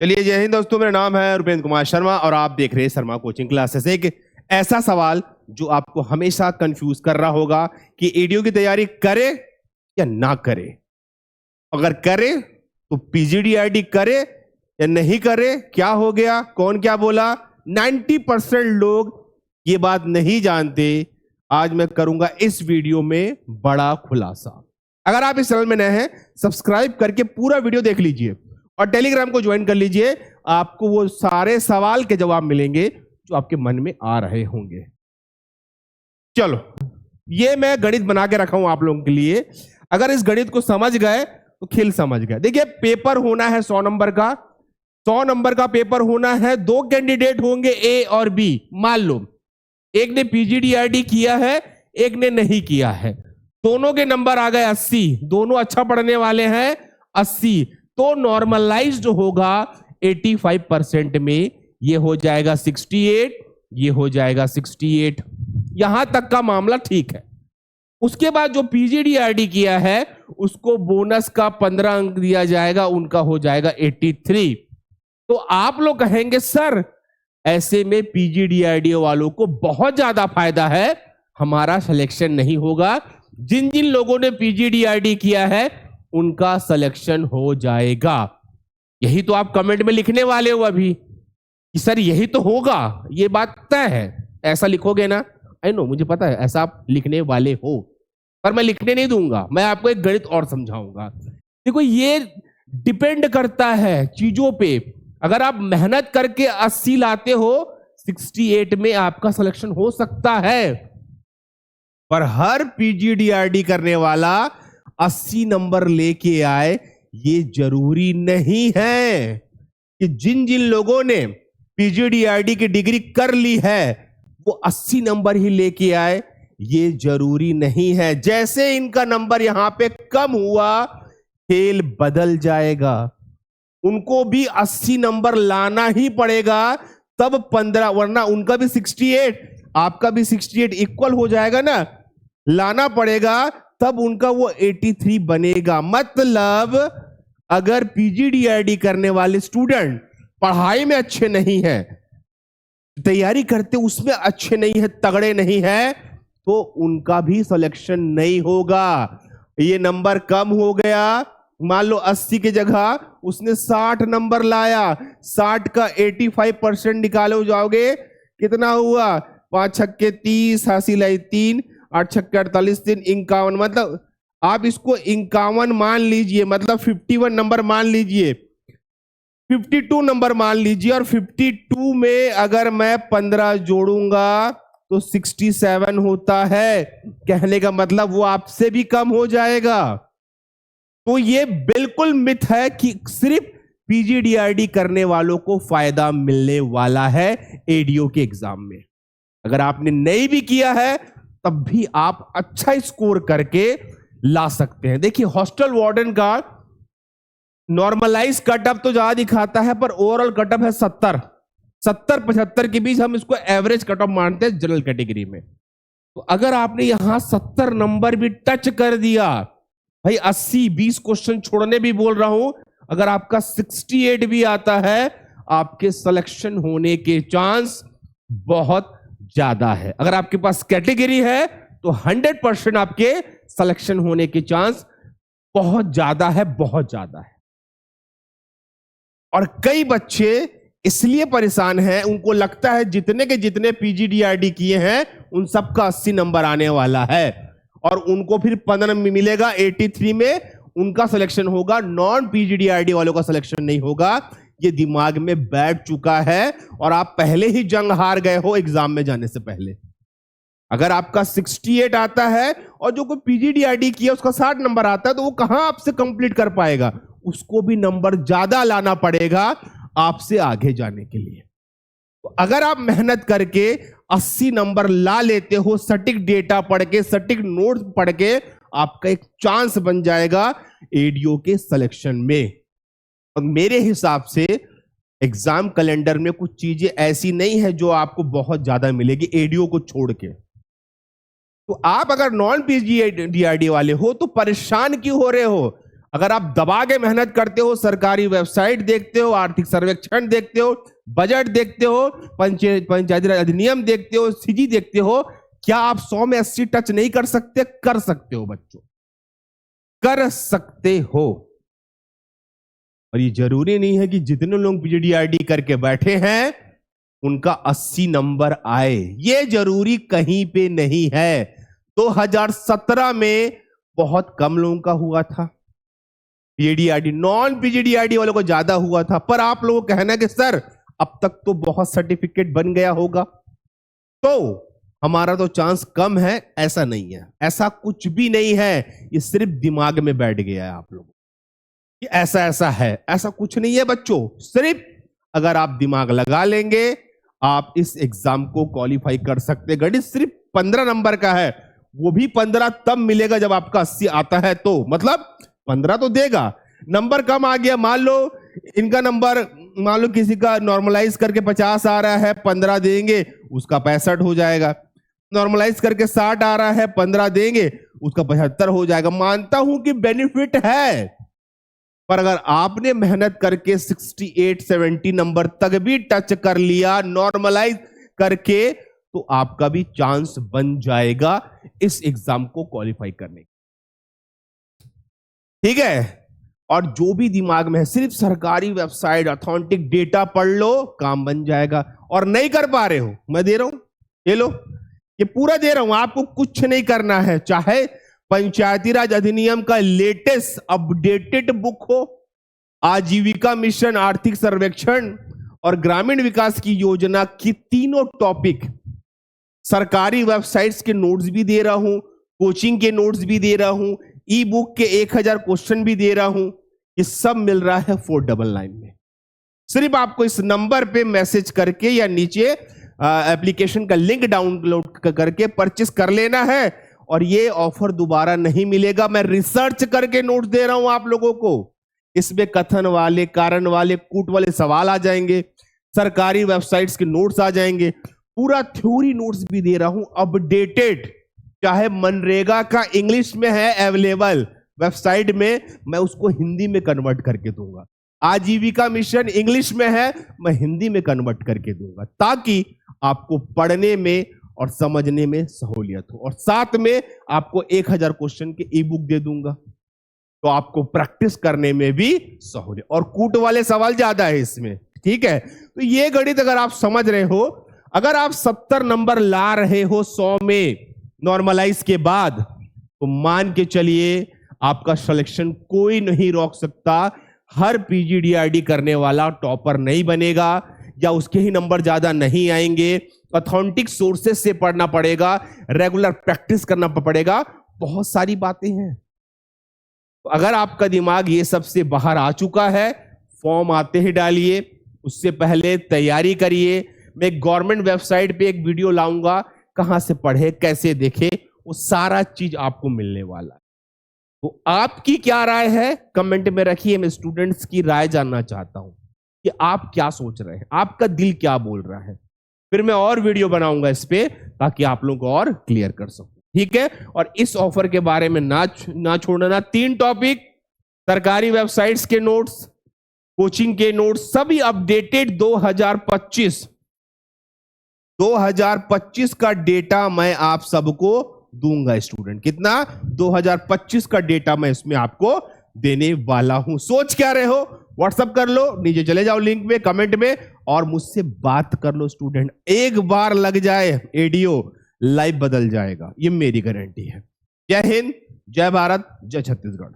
चलिए, जय हिंद दोस्तों। मेरा नाम है रुपेंद्र कुमार शर्मा और आप देख रहे हैं शर्मा कोचिंग क्लासेस। एक ऐसा सवाल जो आपको हमेशा कंफ्यूज कर रहा होगा कि एडीओ की तैयारी करे या ना करे। अगर करे तो पीजीडीआईडी करे या नहीं करे, क्या हो गया, कौन क्या बोला। 90% लोग ये बात नहीं जानते। आज मैं करूंगा इस वीडियो में बड़ा खुलासा। अगर आप इस चैनल में नए हैं, सब्सक्राइब करके पूरा वीडियो देख लीजिए और टेलीग्राम को ज्वाइन कर लीजिए। आपको वो सारे सवाल के जवाब मिलेंगे जो आपके मन में आ रहे होंगे। चलो, ये मैं गणित बना के रखा हूं आप लोगों के लिए। अगर इस गणित को समझ गए तो खेल समझ गए। देखिए, पेपर होना है 100 नंबर का। 100 नंबर का पेपर होना है। 2 कैंडिडेट होंगे, ए और बी। मान लो एक ने पीजीडीआईडी किया है, एक ने नहीं किया है। दोनों के नंबर आ गए 80। दोनों अच्छा पढ़ने वाले हैं। 80 तो नॉर्मलाइज्ड होगा 85% में। ये हो जाएगा 68, ये हो जाएगा 68। यहां तक का मामला ठीक है। उसके बाद जो पीजीडीआईडी किया है उसको बोनस का 15 अंक दिया जाएगा, उनका हो जाएगा 83। तो आप लोग कहेंगे सर ऐसे में पीजीडीआईडी वालों को बहुत ज्यादा फायदा है, हमारा सिलेक्शन नहीं होगा। जिन जिन लोगों ने पीजीडीआईडी किया है उनका सिलेक्शन हो जाएगा। यही तो आप कमेंट में लिखने वाले हो अभी कि सर यही तो होगा, ये बात तय है। ऐसा लिखोगे ना? आई नो, मुझे पता है ऐसा आप लिखने वाले हो, पर मैं लिखने नहीं दूंगा। मैं आपको एक गणित और समझाऊंगा। देखो, ये डिपेंड करता है चीजों पे। अगर आप मेहनत करके 80 लाते हो, 68 में आपका सिलेक्शन हो सकता है। पर हर पीजीडीआईडी करने वाला 80 नंबर लेके आए ये जरूरी नहीं है। कि जिन जिन लोगों ने पीजीडीआईडी की डिग्री कर ली है वो 80 नंबर ही लेके आए, ये जरूरी नहीं है। जैसे इनका नंबर यहां पे कम हुआ, खेल बदल जाएगा। उनको भी 80 नंबर लाना ही पड़ेगा, तब 15, वरना उनका भी 68 आपका भी 68 इक्वल हो जाएगा ना। लाना पड़ेगा तब उनका वो 83 बनेगा। मतलब अगर पीजीडीआईडी करने वाले स्टूडेंट पढ़ाई में अच्छे नहीं है, तैयारी करते उसमें अच्छे नहीं है, तगड़े नहीं है, तो उनका भी सिलेक्शन नहीं होगा। ये नंबर कम हो गया, मान लो 80 की जगह उसने 60 नंबर लाया, 60 का 85% निकालो जाओगे, कितना हुआ? 5 छक्के 30, हासिल है 3, 8 छक्के 48, 3 51। मतलब आप इसको 51 मान लीजिए, मतलब 51 नंबर मान लीजिए, 52 नंबर मान लीजिए। और 52 में अगर मैं 15 जोड़ूंगा तो 67 होता है। कहने का मतलब वो आपसे भी कम हो जाएगा। तो ये बिल्कुल मिथ है कि सिर्फ पीजीडीआईडी करने वालों को फायदा मिलने वाला है एडीओ के एग्जाम में। अगर आपने नहीं भी किया है तब भी आप अच्छा स्कोर करके ला सकते हैं। देखिए, हॉस्टल वार्डन का नॉर्मलाइज कटअप तो ज्यादा दिखाता है, पर ओवरऑल कटअप है 70-75 के बीच। हम इसको एवरेज कटअप मानते हैं जनरल कैटेगरी में। तो अगर आपने यहां 70 नंबर भी टच कर दिया, भाई 80-20 क्वेश्चन छोड़ने भी बोल रहा हूं, अगर आपका 68 भी आता है, आपके सिलेक्शन होने के चांस बहुत ज्यादा है। अगर आपके पास कैटेगरी है तो 100% आपके सिलेक्शन होने के चांस बहुत ज्यादा है, बहुत ज्यादा है। और कई बच्चे इसलिए परेशान हैं, उनको लगता है जितने के जितने पीजीडीआईडी किए हैं उन सबका 80 नंबर आने वाला है और उनको फिर 15 में मिलेगा, 83 में उनका सिलेक्शन होगा, नॉन पीजीडीआईडी वालों का सिलेक्शन नहीं होगा। ये दिमाग में बैठ चुका है और आप पहले ही जंग हार गए हो एग्जाम में जाने से पहले। अगर आपका 68 आता है और जो कोई पीजीडीआईडी किया उसका 60 नंबर आता है, तो वो कहां आपसे कंप्लीट कर पाएगा? उसको भी नंबर ज्यादा लाना पड़ेगा आपसे आगे जाने के लिए। तो अगर आप मेहनत करके 80 नंबर ला लेते हो, सटीक डेटा पढ़ के, सटीक नोट्स पढ़ के, आपका एक चांस बन जाएगा एडीओ के सिलेक्शन में। और मेरे हिसाब से एग्जाम कैलेंडर में कुछ चीजें ऐसी नहीं है जो आपको बहुत ज्यादा मिलेगी एडीओ को छोड़ के। तो आप अगर नॉन पीजीडीआईडी वाले हो तो परेशान क्यों हो रहे हो? अगर आप दबा के मेहनत करते हो, सरकारी वेबसाइट देखते हो, आर्थिक सर्वेक्षण देखते हो, बजट देखते हो, पंचायती राज अधिनियम देखते हो, सीजी देखते हो, क्या आप 100 में 80 टच नहीं कर सकते? कर सकते हो बच्चों, कर सकते हो। और ये जरूरी नहीं है कि जितने लोग पीजीडीआरडी करके बैठे हैं उनका 80 नंबर आए, ये जरूरी कहीं पे नहीं है। 2017 में बहुत कम लोगों का हुआ था पीजीडीआरडी, नॉन पीजीडीआरडी वालों को ज्यादा हुआ था। पर आप लोगों का कहना है कि सर अब तक तो बहुत सर्टिफिकेट बन गया होगा, तो हमारा तो चांस कम है। ऐसा नहीं है, ऐसा कुछ भी नहीं है, ये सिर्फ दिमाग में बैठ गया है आप लोगों कि ऐसा ऐसा है। ऐसा कुछ नहीं है बच्चों, सिर्फ अगर आप दिमाग लगा लेंगे आप इस एग्जाम को क्वालिफाई कर सकते। गणित सिर्फ 15 नंबर का है, वो भी 15 तब मिलेगा जब आपका 80 आता है, तो मतलब 15 तो देगा। नंबर कम आ गया, मान लो इनका नंबर, मान लो किसी का नॉर्मलाइज करके 50 आ रहा है, 15 देंगे उसका 65 हो जाएगा। नॉर्मलाइज करके 60 आ रहा है, 15 देंगे उसका 75 हो जाएगा। मानता हूं कि बेनिफिट है, पर अगर आपने मेहनत करके 68-70 नंबर तक भी टच कर लिया नॉर्मलाइज करके, तो आपका भी चांस बन जाएगा इस एग्जाम को क्वालिफाई करने का। ठीक है, और जो भी दिमाग में है, सिर्फ सरकारी वेबसाइट ऑथेंटिक डेटा पढ़ लो, काम बन जाएगा। और नहीं कर पा रहे हो, मैं दे रहा हूं, ये लो, ये पूरा दे रहा हूं, आपको कुछ नहीं करना है। चाहे पंचायती राज अधिनियम का लेटेस्ट अपडेटेड बुक हो, आजीविका मिशन, आर्थिक सर्वेक्षण और ग्रामीण विकास की योजना की तीनों टॉपिक सरकारी वेबसाइट्स के नोट्स भी दे रहा हूं, कोचिंग के नोट्स भी दे रहा हूं, ई बुक के 1000 क्वेश्चन भी दे रहा हूं। ये सब मिल रहा है 499 में। सिर्फ आपको इस नंबर पे मैसेज करके या नीचे एप्लीकेशन का लिंक डाउनलोड करके परचेस कर लेना है, और ये ऑफर दोबारा नहीं मिलेगा। मैं रिसर्च करके नोट्स दे रहा हूं आप लोगों को, इसमें कथन वाले, कारण वाले, कूट वाले सवाल आ जाएंगे, सरकारी वेबसाइट्स के नोट्स आ जाएंगे, पूरा थ्योरी नोट्स भी दे रहा हूं अपडेटेड। चाहे मनरेगा का इंग्लिश में है अवेलेबल वेबसाइट में, मैं उसको हिंदी में कन्वर्ट करके दूंगा। आजीविका मिशन इंग्लिश में है, मैं हिंदी में कन्वर्ट करके दूंगा, ताकि आपको पढ़ने में और समझने में सहूलियत हो। और साथ में आपको 1000 क्वेश्चन के ई बुक दे दूंगा, तो आपको प्रैक्टिस करने में भी सहूलियत। और कूट वाले सवाल ज्यादा है इसमें, ठीक है। तो ये गणित अगर आप समझ रहे हो, अगर आप 70 नंबर ला रहे हो 100 में नॉर्मलाइज के बाद, तो मान के चलिए आपका सिलेक्शन कोई नहीं रोक सकता। हर पीजीडीआरडी करने वाला टॉपर नहीं बनेगा, या उसके ही नंबर ज्यादा नहीं आएंगे। ऑथेंटिक सोर्सेस से पढ़ना पड़ेगा, रेगुलर प्रैक्टिस करना पड़ेगा, बहुत सारी बातें हैं। तो अगर आपका दिमाग ये सब से बाहर आ चुका है, फॉर्म आते ही डालिए, उससे पहले तैयारी करिए। मैं गवर्नमेंट वेबसाइट पे एक वीडियो लाऊंगा, कहां से पढ़े, कैसे देखे, वो सारा चीज आपको मिलने वाला है। तो आपकी क्या राय है कमेंट में रखिए। मैं स्टूडेंट्स की राय जानना चाहता हूं कि आप क्या सोच रहे हैं, आपका दिल क्या बोल रहा है। फिर मैं और वीडियो बनाऊंगा इस पे, ताकि आप लोगों को और क्लियर कर सकूं, ठीक है। और इस ऑफर के बारे में ना छोड़ना। 3 टॉपिक, सरकारी वेबसाइट्स के नोट्स, कोचिंग के नोट्स, सभी अपडेटेड 2025 का डेटा मैं आप सबको दूंगा स्टूडेंट। कितना? 2025 का डेटा मैं इसमें आपको देने वाला हूं। सोच क्या रहे हो? व्हाट्सएप कर लो, नीचे चले जाओ लिंक में, कमेंट में, और मुझसे बात कर लो स्टूडेंट। एक बार लग जाए एडीओ, लाइफ बदल जाएगा, ये मेरी गारंटी है। जय हिंद, जय भारत, जय छत्तीसगढ़।